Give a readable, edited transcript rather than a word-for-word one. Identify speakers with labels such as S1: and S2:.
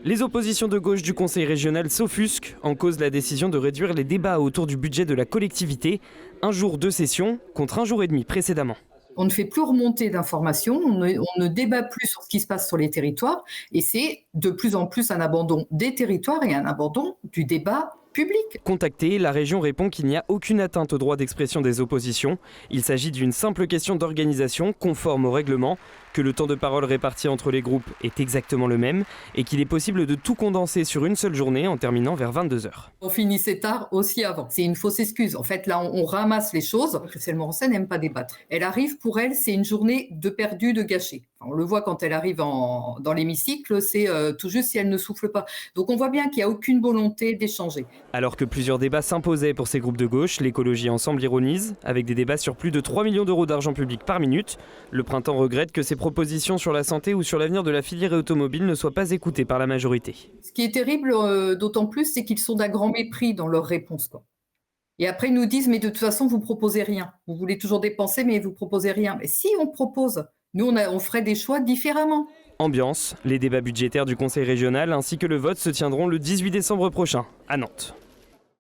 S1: Les oppositions de gauche du Conseil régional s'offusquent en cause la décision de réduire les débats autour du budget de la collectivité. Un jour de session contre un jour et demi précédemment.
S2: On ne fait plus remonter d'informations, on ne débat plus sur ce qui se passe sur les territoires et c'est de plus en plus un abandon des territoires et un abandon du débat public.
S1: Contactée, la région répond qu'il n'y a aucune atteinte au droit d'expression des oppositions. Il s'agit d'une simple question d'organisation conforme au règlement, que le temps de parole réparti entre les groupes est exactement le même et qu'il est possible de tout condenser sur une seule journée en terminant vers 22h.
S2: On finissait tard aussi avant. C'est une fausse excuse. En fait, là, on ramasse les choses. Christelle Morançais n'aime pas débattre. Elle arrive, pour elle, c'est une journée de perdu, de gâché. On le voit quand elle arrive dans l'hémicycle, c'est tout juste si elle ne souffle pas. Donc on voit bien qu'il n'y a aucune volonté d'échanger.
S1: Alors que plusieurs débats s'imposaient pour ces groupes de gauche, l'écologie ensemble ironise, avec des débats sur plus de 3 millions d'euros d'argent public par minute. Le printemps regrette que ces propositions sur la santé ou sur l'avenir de la filière automobile ne soient pas écoutées par la majorité.
S2: Ce qui est terrible, d'autant plus, c'est qu'ils sont d'un grand mépris dans leurs réponses, quoi. Et après, ils nous disent, mais de toute façon, vous proposez rien. Vous voulez toujours dépenser, mais vous proposez rien. Mais si on propose, nous, on ferait des choix différemment.
S1: Ambiance, les débats budgétaires du Conseil régional ainsi que le vote se tiendront le 18 décembre prochain à Nantes.